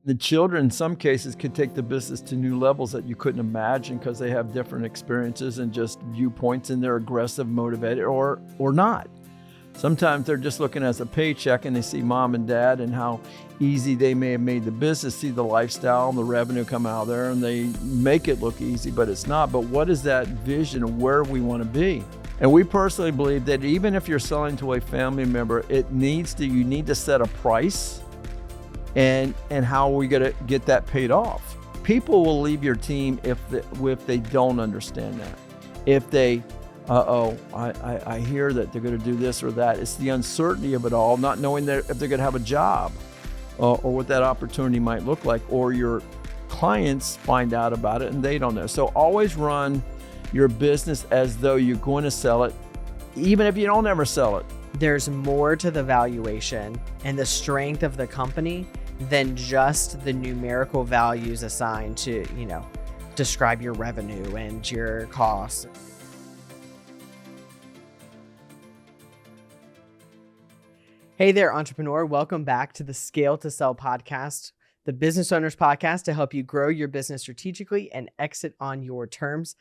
The children, in some cases, could take the business to new levels that you couldn't imagine because they have different experiences and just viewpoints, and they're aggressive, motivated, or not. Sometimes they're just looking at a paycheck and they see mom and dad and how easy they may have made the business, see the lifestyle and the revenue come out there, and they make it look easy, but it's not. But what is that vision of where we want to be? And we personally believe that even if you're selling to a family member, you need to set a price and how are we going to get that paid off. People will leave your team if they don't understand that. If they, I hear that they're going to do this or that. It's the uncertainty of it all, not knowing if they're going to have a job or what that opportunity might look like, or your clients find out about it and they don't know. So always run your business as though you're going to sell it, even if you don't ever sell it. There's more to the valuation and the strength of the company than just the numerical values assigned to, describe your revenue and your costs. Hey there, entrepreneur. Welcome back to the Scale to Sell podcast, the business owners podcast to help you grow your business strategically and exit on your terms.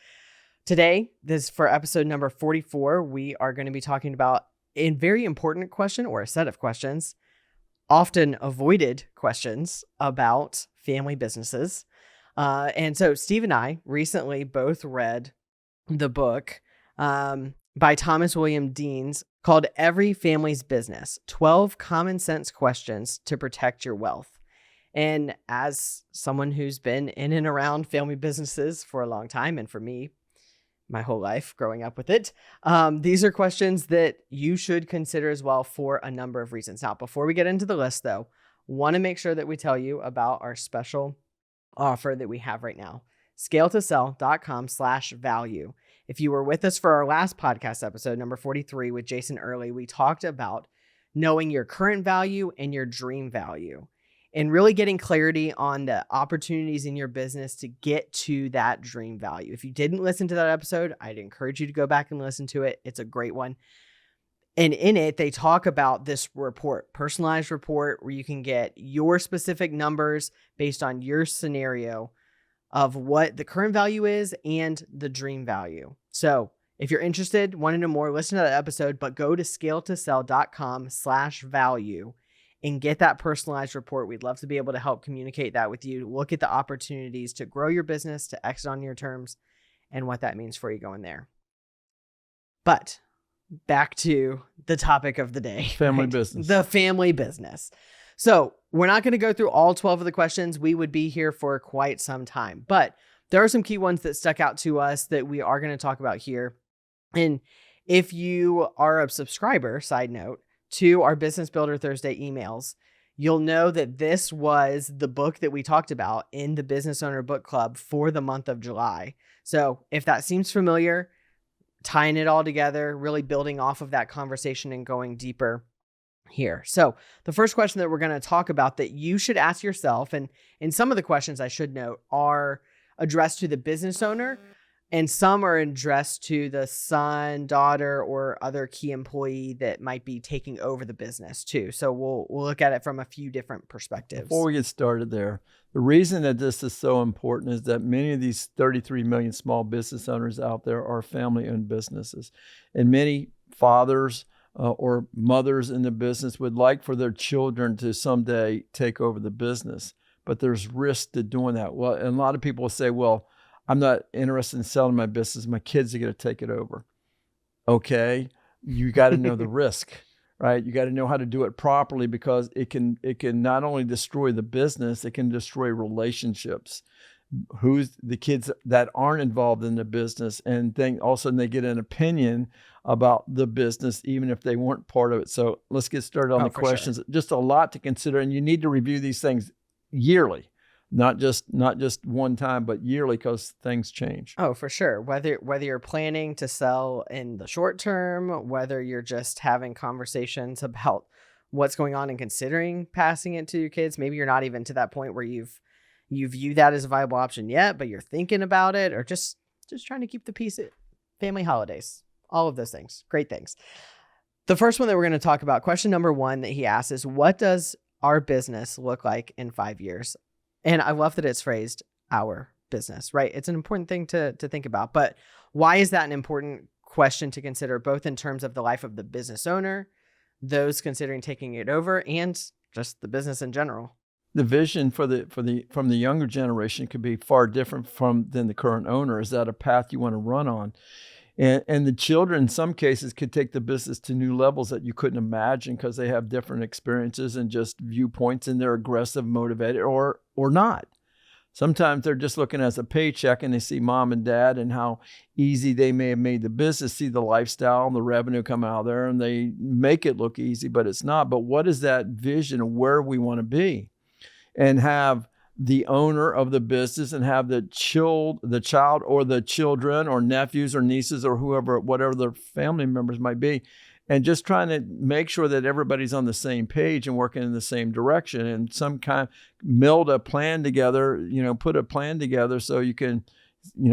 Today, this for episode number 44, we are going to be talking about a very important question, or a set of questions, often avoided questions about family businesses. And so Steve and I recently both read the book by Thomas William Deans called Every Family's Business, 12 Common Sense Questions to Protect Your Wealth. And as someone who's been in and around family businesses for a long time, and for me, my whole life growing up with it, these are questions that you should consider as well for a number of reasons. Now, before we get into the list though, want to make sure that we tell you about our special offer that we have right now, scaletosell.com/value. If you were with us for our last podcast episode, number 43 with Jason Early, we talked about knowing your current value and your dream value, and really getting clarity on the opportunities in your business to get to that dream value. If you didn't listen to that episode, I'd encourage you to go back and listen to it. It's a great one. And in it, they talk about this report, personalized report, where you can get your specific numbers based on your scenario of what the current value is and the dream value. So if you're interested, want to know more, listen to that episode, but go to scaletosell.com/value and get that personalized report. We'd love to be able to help communicate that with you. Look at the opportunities to grow your business, to exit on your terms, and what that means for you going there. But back to the topic of the day. Family business. The family business. So we're not going to go through all 12 of the questions. We would be here for quite some time, but there are some key ones that stuck out to us that we are going to talk about here. And if you are a subscriber, side note, to our Business Builder Thursday emails, you'll know that this was the book that we talked about in the Business Owner Book Club for the month of July. So if that seems familiar, tying it all together, really building off of that conversation and going deeper here. So the first question that we're going to talk about that you should ask yourself, and some of the questions I should note are addressed to the business owner, and some are addressed to the son, daughter, or other key employee that might be taking over the business too. So we'll look at it from a few different perspectives. Before we get started there, the reason that this is so important is that many of these 33 million small business owners out there are family-owned businesses. And many fathers or mothers in the business would like for their children to someday take over the business. But there's risk to doing that. Well, and a lot of people will say, well, I'm not interested in selling my business. My kids are going to take it over. Okay, you got to know the risk, right? You got to know how to do it properly, because it can not only destroy the business, it can destroy relationships. Who's the kids that aren't involved in the business, and then all of a sudden they get an opinion about the business, even if they weren't part of it. So let's get started on the questions. Sure. Just a lot to consider, and you need to review these things yearly. Not just one time, but yearly, because things change. Oh, for sure. Whether you're planning to sell in the short term, whether you're just having conversations about what's going on and considering passing it to your kids, maybe you're not even to that point where you view that as a viable option yet, but you're thinking about it, or just trying to keep the peace at family holidays, all of those things, great things. The first one that we're going to talk about, question number 1 that he asks is, what does our business look like in 5 years? And I love that it's phrased our business, right? It's an important thing to think about. But why is that an important question to consider, both in terms of the life of the business owner, those considering taking it over, and just the business in general? The vision from the younger generation could be far different than the current owner. Is that a path you want to run on? And the children, in some cases, could take the business to new levels that you couldn't imagine because they have different experiences and just viewpoints, and they're aggressive, motivated, or not. Sometimes they're just looking as a paycheck, and they see mom and dad and how easy they may have made the business, see the lifestyle and the revenue come out there, and they make it look easy, but it's not. But what is that vision of where we want to be? And have the owner of the business and have the child or the children or nephews or nieces or whoever, whatever their family members might be, and just trying to make sure that everybody's on the same page and working in the same direction, and some kind meld a plan together, put a plan together so you can,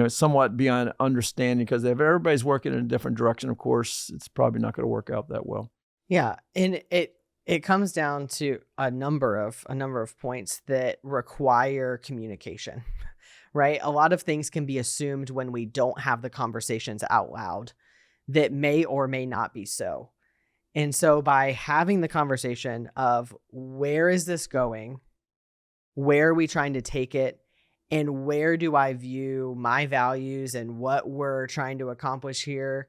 somewhat be on understanding, because if everybody's working in a different direction, of course, it's probably not going to work out that well. Yeah. And it comes down to a number of points that require communication, right? A lot of things can be assumed when we don't have the conversations out loud that may or may not be so. And so by having the conversation of where is this going? Where are we trying to take it? And where do I view my values and what we're trying to accomplish here?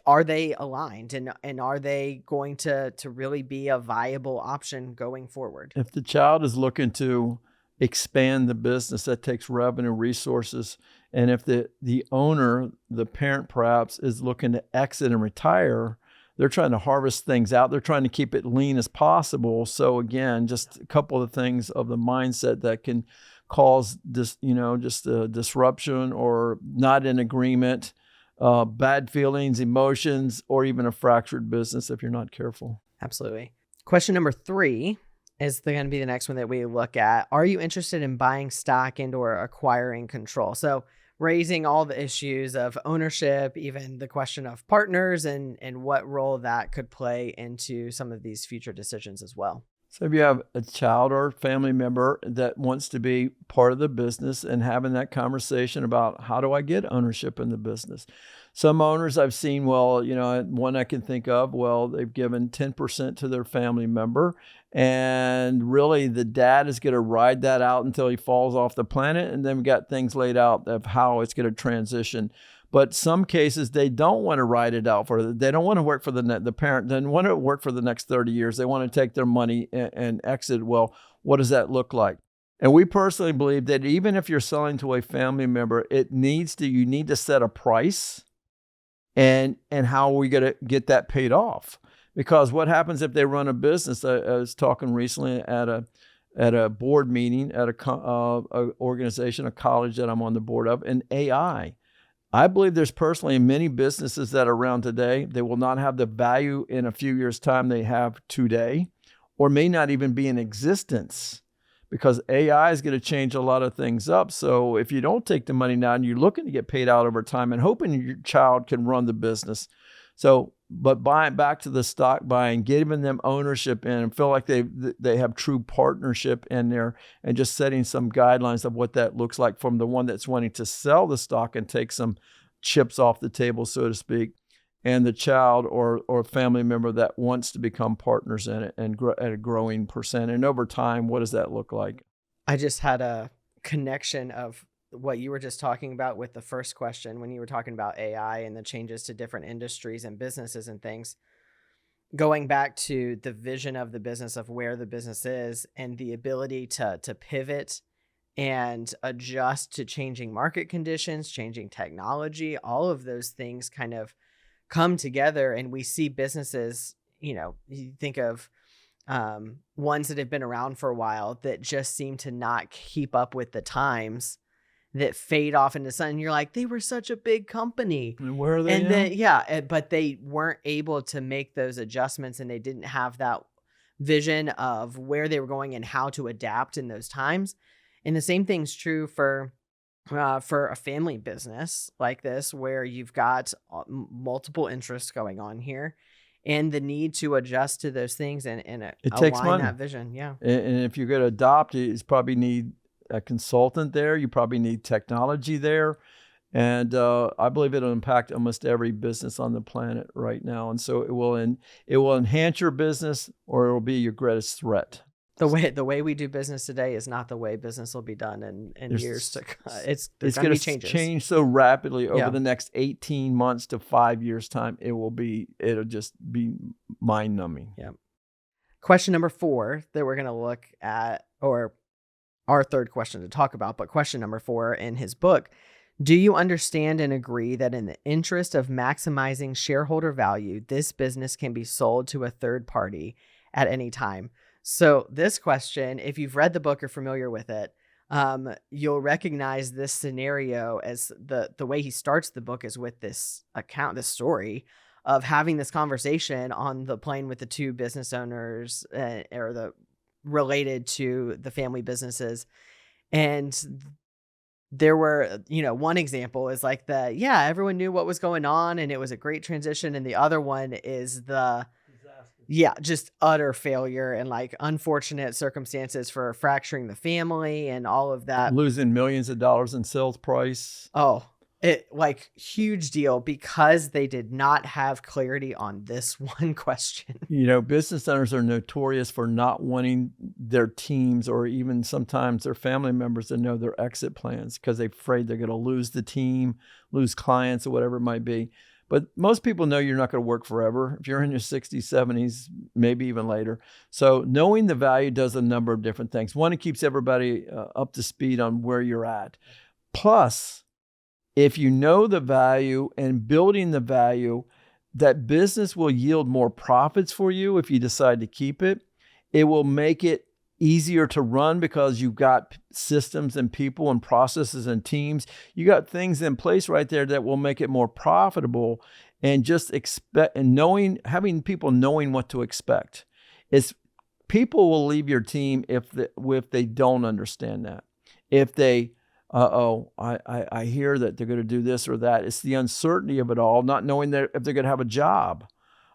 Are they aligned, and are they going to really be a viable option going forward? If the child is looking to expand the business, that takes revenue, resources. And if the owner, the parent perhaps, is looking to exit and retire, they're trying to harvest things out. They're trying to keep it lean as possible. So again, just a couple of things of the mindset that can cause this, just a disruption or not in agreement, bad feelings, emotions, or even a fractured business if you're not careful. Absolutely. Question number 3 is going to be the next one that we look at. Are you interested in buying stock and or acquiring control? So raising all the issues of ownership, even the question of partners, and what role that could play into some of these future decisions as well. So if you have a child or family member that wants to be part of the business, and having that conversation about, how do I get ownership in the business? Some owners I've seen, one I can think of, they've given 10% to their family member, and really the dad is going to ride that out until he falls off the planet. And then we got things laid out of how it's going to transition. But some cases, they don't want to ride it out they don't want to work for the parent, doesn't want to work for the next 30 years. They want to take their money and exit. Well, what does that look like? And we personally believe that even if you're selling to a family member, you need to set a price, and how are we going to get that paid off? Because what happens if they run a business? I was talking recently at a board meeting at a organization, a college that I'm on the board of, in AI. I believe there's personally many businesses that are around today, they will not have the value in a few years' time they have today, or may not even be in existence, because AI is going to change a lot of things up. So if you don't take the money now and you're looking to get paid out over time and hoping your child can run the business. But buying back to the stock buying, giving them ownership in, and feel like they have true partnership in there, and just setting some guidelines of what that looks like from the one that's wanting to sell the stock and take some chips off the table, so to speak, and the child or family member that wants to become partners in it and grow at a growing percent. And over time, what does that look like? I just had a connection of what you were just talking about with the first question, when you were talking about AI and the changes to different industries and businesses and things, going back to the vision of the business, of where the business is, and the ability to pivot and adjust to changing market conditions, changing technology. All of those things kind of come together, and we see businesses, you think of ones that have been around for a while that just seem to not keep up with the times, that fade off into the sun. And you're like, they were such a big company. And where are they? And then, but they weren't able to make those adjustments, and they didn't have that vision of where they were going and how to adapt in those times. And the same thing's true for a family business like this, where you've got multiple interests going on here, and the need to adjust to those things and it takes align money. that vision. Yeah. And if you're going to adopt it, it's probably need a consultant there. You probably need technology there. And I believe it'll impact almost every business on the planet right now. And so it will enhance your business, or it will be your greatest threat. The way we do business today is not the way business will be done in years to come. It's going to change so rapidly over the next 18 months to 5 years time. It'll just be mind numbing. Yeah. Question number 4 that we're going to look at, or our third question to talk about, but question number 4 in his book: do you understand and agree that in the interest of maximizing shareholder value, this business can be sold to a third party at any time? So this question, if you've read the book or familiar with it, you'll recognize this scenario as the way he starts the book is with this story of having this conversation on the plane with the 2 business owners related to the family businesses. And there were, one example is like everyone knew what was going on and it was a great transition. And the other one is just utter failure and like unfortunate circumstances for fracturing the family and all of that. Losing millions of dollars in sales price. Oh, it like huge deal because they did not have clarity on this one question. Business owners are notorious for not wanting their teams or even sometimes their family members to know their exit plans because they're afraid they're going to lose the team, lose clients or whatever it might be. But most people know you're not going to work forever. If you're in your 60s, 70s, maybe even later. So knowing the value does a number of different things. One, it keeps everybody up to speed on where you're at. Plus, if you know the value and building the value, that business will yield more profits for you if you decide to keep it. It will make it easier to run because you've got systems and people and processes and teams. You got things in place right there that will make it more profitable, and just having people knowing what to expect. People will leave your team if they don't understand that. If they, I hear that they're going to do this or that. It's the uncertainty of it all, not knowing if they're going to have a job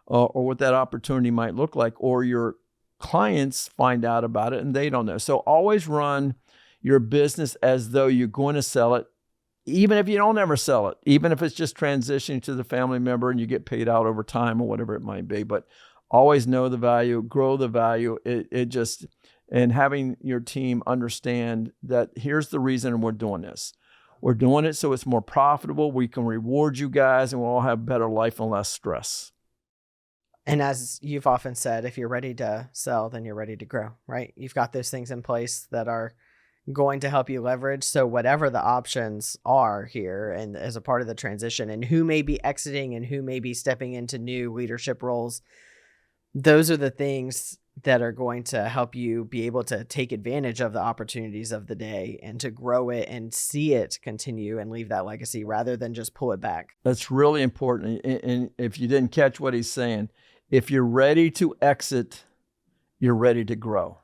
or what that opportunity might look like, or your clients find out about it and they don't know. So always run your business as though you're going to sell it, even if you don't ever sell it, even if it's just transitioning to the family member and you get paid out over time or whatever it might be. But always know the value, grow the value. And having your team understand that here's the reason we're doing this. We're doing it so it's more profitable. We can reward you guys and we'll all have a better life and less stress. And as you've often said, if you're ready to sell, then you're ready to grow, right? You've got those things in place that are going to help you leverage. So whatever the options are here and as a part of the transition, and who may be exiting and who may be stepping into new leadership roles, those are the things that are going to help you be able to take advantage of the opportunities of the day and to grow it and see it continue and leave that legacy rather than just pull it back. That's really important. And if you didn't catch what he's saying, if you're ready to exit, you're ready to grow,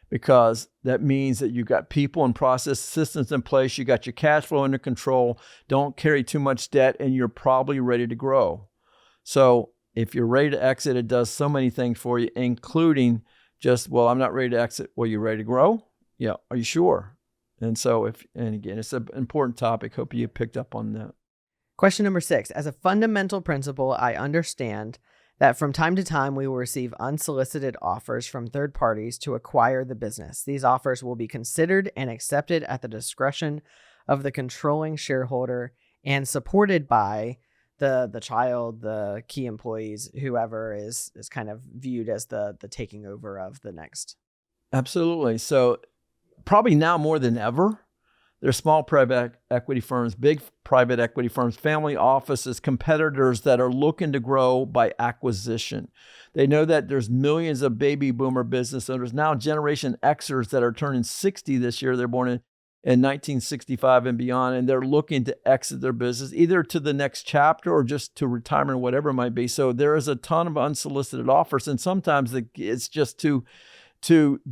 because that means that you've got people and process systems in place. You got your cash flow under control. Don't carry too much debt, and you're probably ready to grow. So if you're ready to exit, it does so many things for you, including just, well, I'm not ready to exit. Well, you ready to grow? Yeah. Are you sure? And so again, it's an important topic. Hope you picked up on that. Question number 6. As a fundamental principle, I understand that from time to time we will receive unsolicited offers from third parties to acquire the business. These offers will be considered and accepted at the discretion of the controlling shareholder and supported by the child, the key employees, whoever is kind of viewed as the taking over of the next. Absolutely. So probably now more than ever, there's small private equity firms, big private equity firms, family offices, competitors that are looking to grow by acquisition. They know that there's millions of baby boomer business owners, now Generation Xers that are turning 60 this year. They're born in 1965 and beyond, and they're looking to exit their business either to the next chapter or just to retirement or whatever it might be. So there is a ton of unsolicited offers, and sometimes it's just too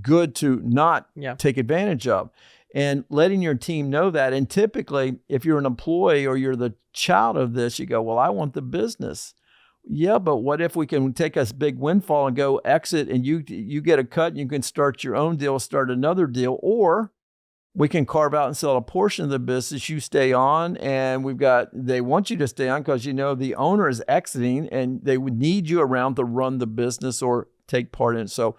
good to not take advantage of. And letting your team know that. And typically, if you're an employee or you're the child of this, you go, well, I want the business. Yeah, but what if we can take us big windfall and go exit and you get a cut and you can start your own deal, start another deal, or we can carve out and sell a portion of the business. You stay on, and they want you to stay on because the owner is exiting and they would need you around to run the business or take part in it. So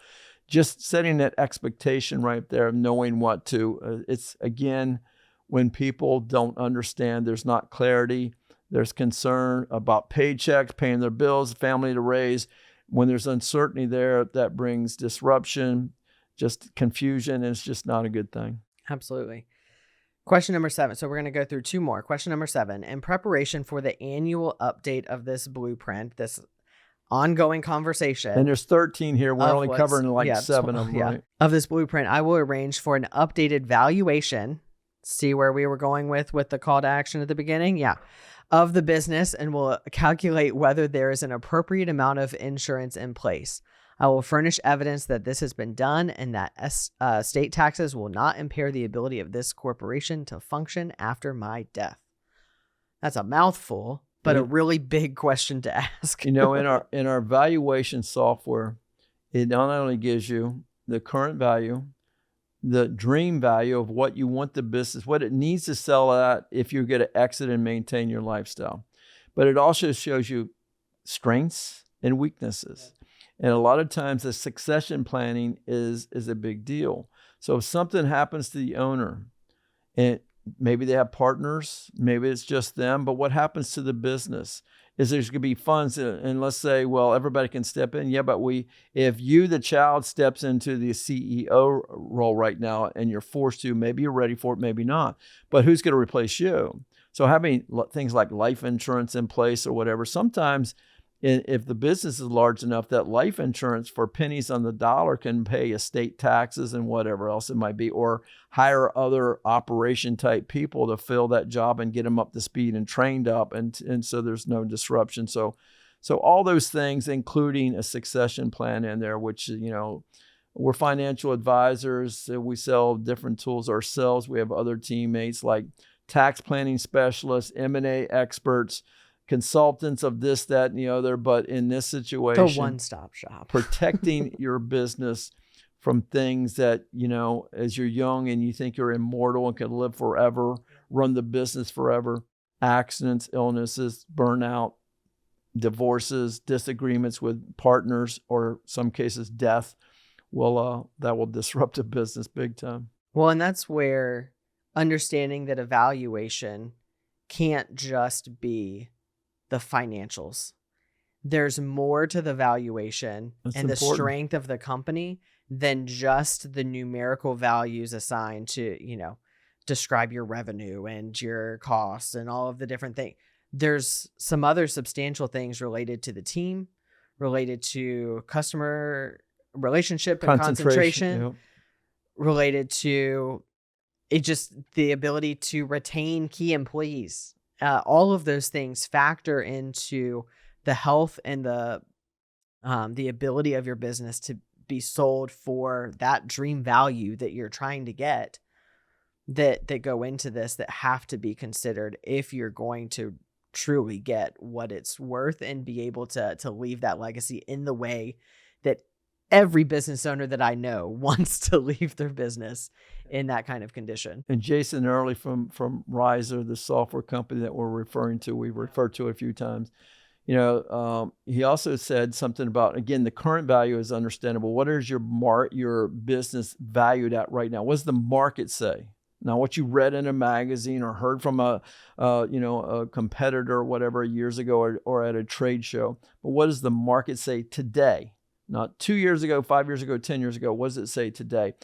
just setting that expectation right there of knowing what to, it's again, when people don't understand, there's not clarity, there's concern about paychecks, paying their bills, family to raise. When there's uncertainty there, that brings disruption, just confusion, and it's just not a good thing. Absolutely. Question number 7. So we're going to go through 2 more. Question number 7. In preparation for the annual update of this blueprint, this ongoing conversation. And there's 13 here. We're only covering 7 of them, right? Of this blueprint, I will arrange for an updated valuation. See where we were going with the call to action at the beginning? Yeah. Of the business, and will calculate whether there is an appropriate amount of insurance in place. I will furnish evidence that this has been done and that state taxes will not impair the ability of this corporation to function after my death. That's a mouthful, but a really big question to ask. In our valuation software, it not only gives you the current value, the dream value of what you want the business, what it needs to sell at if you're going to exit and maintain your lifestyle, but it also shows you strengths and weaknesses. And a lot of times the succession planning is a big deal. So if something happens to the owner, and maybe they have partners, maybe it's just them, but what happens to the business is there's going to be funds, and let's say, well, everybody can step in. Yeah, but if you, the child, steps into the CEO role right now and you're forced to, maybe you're ready for it, maybe not, but who's going to replace you? So having things like life insurance in place or whatever, sometimes if the business is large enough, that life insurance for pennies on the dollar can pay estate taxes and whatever else it might be, or hire other operation type people to fill that job and get them up to speed and trained up. And so there's no disruption. So all those things, including a succession plan in there, which, we're financial advisors. We sell different tools ourselves. We have other teammates like tax planning specialists, M&A experts, consultants of this, that, and the other. But in this situation, the one-stop shop, protecting your business from things that, as you're young and you think you're immortal and can live forever, run the business forever, accidents, illnesses, burnout, divorces, disagreements with partners, or some cases death, that will disrupt a business big time. Well, and that's where understanding that evaluation can't just be the financials. There's more to the valuation and the strength of the company than just the numerical values assigned to, describe your revenue and your costs and all of the different things. There's some other substantial things related to the team, related to customer relationship and concentration, related to the ability to retain key employees. All of those things factor into the health and the ability of your business to be sold for that dream value that you're trying to get, that go into this, that have to be considered if you're going to truly get what it's worth and be able to leave that legacy in the way that every business owner that I know wants to leave their business in that kind of condition. And Jason Early from Riser, the software company that we're referring to, we've referred to it a few times. He also said something about, again, the current value is understandable. What is your business valued at right now? What does the market say? Now, what you read in a magazine or heard from a competitor or whatever years ago or at a trade show, but what does the market say today? Not 2 years ago, 5 years ago, 10 years ago. What does it say today?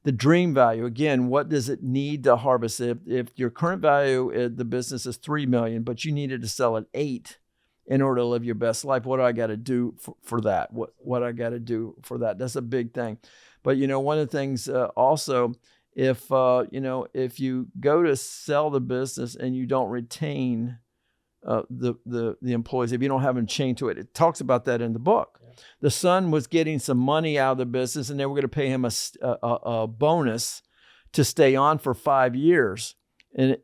The dream value, again, what does it need to harvest? If your current value, the business is $3 million, but you needed to sell at $8 million in order to live your best life, what do I got to do for that? What I got to do for that? That's a big thing. But, one of the things also, if you go to sell the business and you don't retain the employees, if you don't have them chained to it, it talks about that in the book. Yeah. The son was getting some money out of the business, and they were going to pay him a bonus to stay on for 5 years,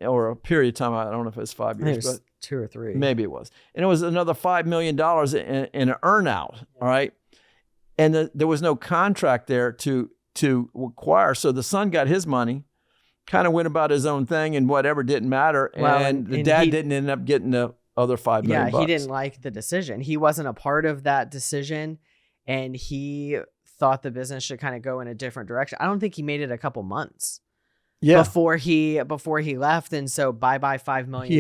or a period of time. I don't know if it's 5 years, but 2 or 3. Maybe it was. And it was another $5 million in an earnout. Yeah. All right, and there was no contract there to acquire. So the son got his money, kind of went about his own thing and whatever, didn't matter. Well, and the and dad he- didn't end up getting the other $5 million. Yeah, he didn't like the decision. He wasn't a part of that decision, and he thought the business should kind of go in a different direction. I don't think he made it a couple months before he left, and so bye $5 million.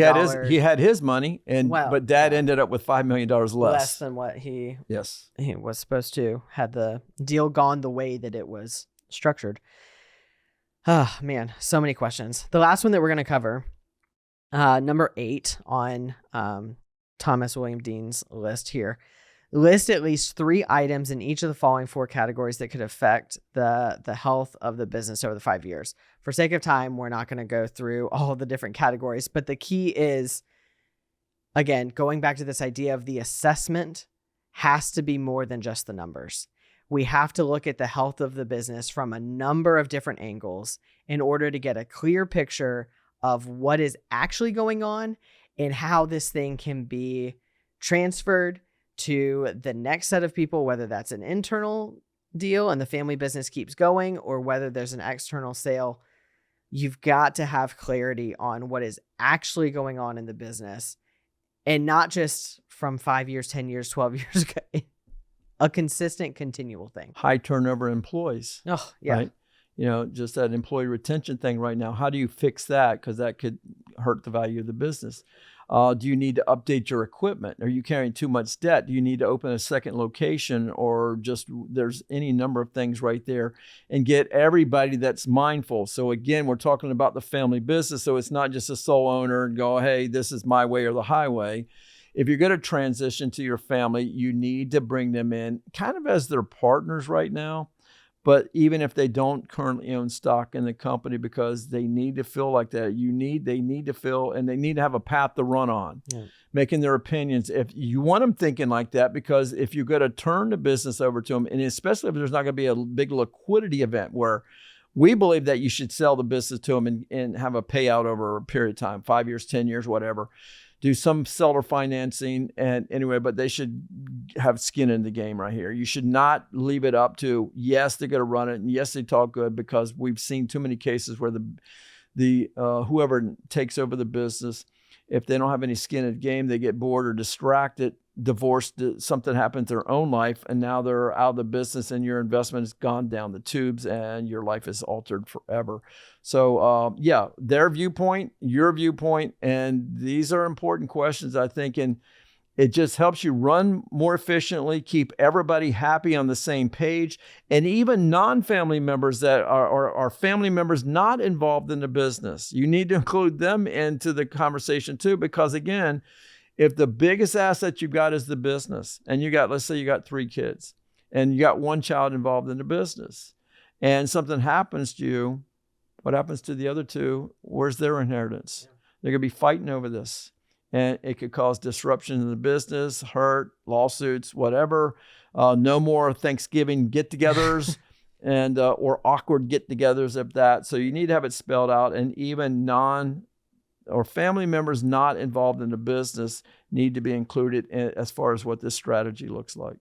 He had his money, but dad ended up with $5 million less than what he was supposed to. Had the deal gone the way that it was structured. Oh man, so many questions. The last one that we're going to cover, number 8 on Thomas William Dean's list here. List at least 3 items in each of the following 4 categories that could affect the health of the business over the 5 years. For sake of time, we're not going to go through all of the different categories, but the key is, again, going back to this idea of the assessment has to be more than just the numbers. We have to look at the health of the business from a number of different angles in order to get a clear picture of what is actually going on and how this thing can be transferred to the next set of people, whether that's an internal deal and the family business keeps going, or whether there's an external sale. You've got to have clarity on what is actually going on in the business, and not just from 5 years, 10 years, 12 years ago, a consistent, continual thing. High turnover employees. Oh, yeah. Right? Just that employee retention thing right now. How do you fix that? Because that could hurt the value of the business. Do you need to update your equipment? Are you carrying too much debt? Do you need to open a second location, or just there's any number of things right there, and get everybody that's mindful. So again, we're talking about the family business. So it's not just a sole owner and go, hey, this is my way or the highway. If you're going to transition to your family, you need to bring them in kind of as their partners right now. But even if they don't currently own stock in the company, because they need to feel like that, they need to feel, and they need to have a path to run on, making their opinions. If you want them thinking like that, because if you're going to turn the business over to them, and especially if there's not going to be a big liquidity event where we believe that you should sell the business to them and have a payout over a period of time, 5 years, 10 years, whatever. Do some seller financing, and anyway, but they should have skin in the game right here. You should not leave it up to, yes, they're going to run it, and yes, they talk good, because we've seen too many cases where the whoever takes over the business, if they don't have any skin in the game, they get bored or distracted, divorced, something happened to their own life, and now they're out of the business, and your investment has gone down the tubes, and your life is altered forever. So, their viewpoint, your viewpoint, and these are important questions, I think, and it just helps you run more efficiently, keep everybody happy on the same page, and even non-family members that are family members not involved in the business. You need to include them into the conversation too, because again, if the biggest asset you've got is the business, and let's say you got 3 kids, and you got 1 child involved in the business, and something happens to you, what happens to the other 2? Where's their inheritance? They're going to be fighting over this. And it could cause disruption in the business, hurt, lawsuits, whatever. No more Thanksgiving get-togethers and or awkward get-togethers of that. So you need to have it spelled out. And even or family members not involved in the business need to be included as far as what this strategy looks like.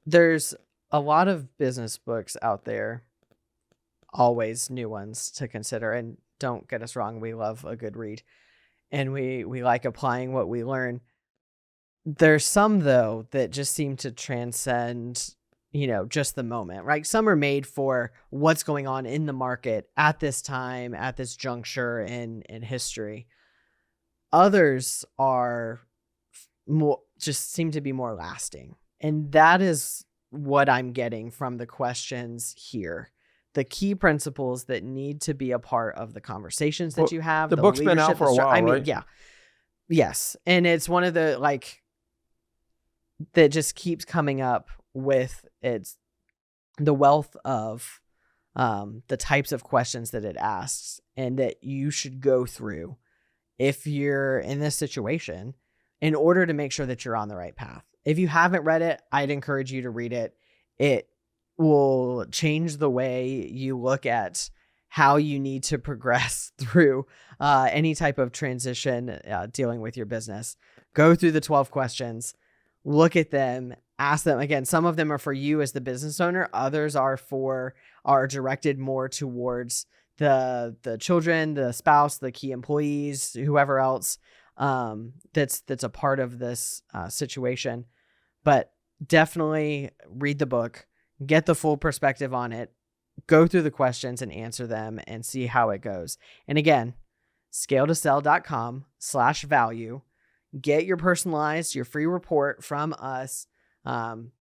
There's a lot of business books out there, always new ones to consider. And don't get us wrong, we love a good read, and we like applying what we learn. There's some, though, that just seem to transcend, just the moment, right? Some are made for what's going on in the market at this time, at this juncture in history. Others are more, just seem to be more lasting. And that is what I'm getting from the questions here. The key principles that need to be a part of the conversations that you have. The book's been out for a while, right? Yeah. Yes. And it's one of the, that just keeps coming up with the wealth of the types of questions that it asks, and that you should go through if you're in this situation in order to make sure that you're on the right path. If you haven't read it, I'd encourage you to read it. It will change the way you look at how you need to progress through any type of transition dealing with your business. Go through the 12 questions, look at them, ask them. Again, some of them are for you as the business owner. Others are directed more towards the children, the spouse, the key employees, whoever else that's a part of this situation. But definitely read the book, get the full perspective on it, go through the questions and answer them and see how it goes. And again, scaletosell.com/value. Get your personalized, your free report from us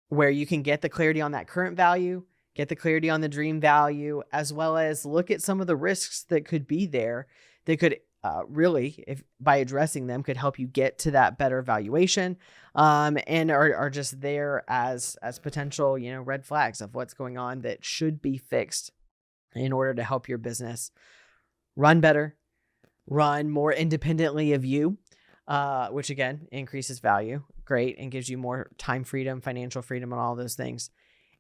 where you can get the clarity on that current value, get the clarity on the dream value, as well as look at some of the risks that could be there that could really, if by addressing them, could help you get to that better valuation, and are just there as potential, red flags of what's going on that should be fixed in order to help your business run better, run more independently of you, which again increases value, great, and gives you more time freedom, financial freedom, and all those things,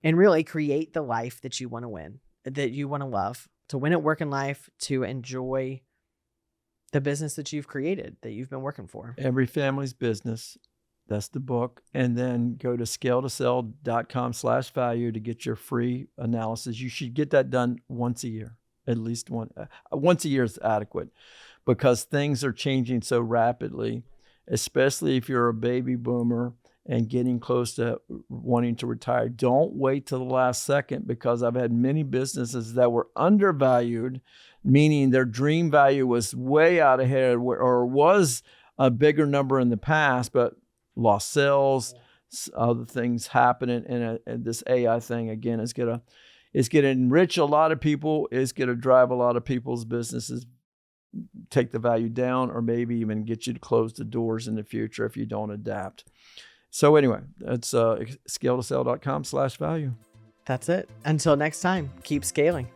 and really create the life that you want to win, that you want to love, to win at work and life, to enjoy the business that you've created, that you've been working for. Every Family's Business. That's the book. And then go to scaletosell.com/value to get your free analysis. You should get that done once a year, at least once a year is adequate, because things are changing so rapidly, especially if you're a baby boomer and getting close to wanting to retire. Don't wait till the last second, because I've had many businesses that were undervalued, meaning their dream value was way out ahead or was a bigger number in the past, but lost sales, other things happening. And this AI thing, again, is going to enrich a lot of people, is going to drive a lot of people's businesses, take the value down, or maybe even get you to close the doors in the future if you don't adapt. So anyway, that's scaletosell.com/value. That's it. Until next time, keep scaling.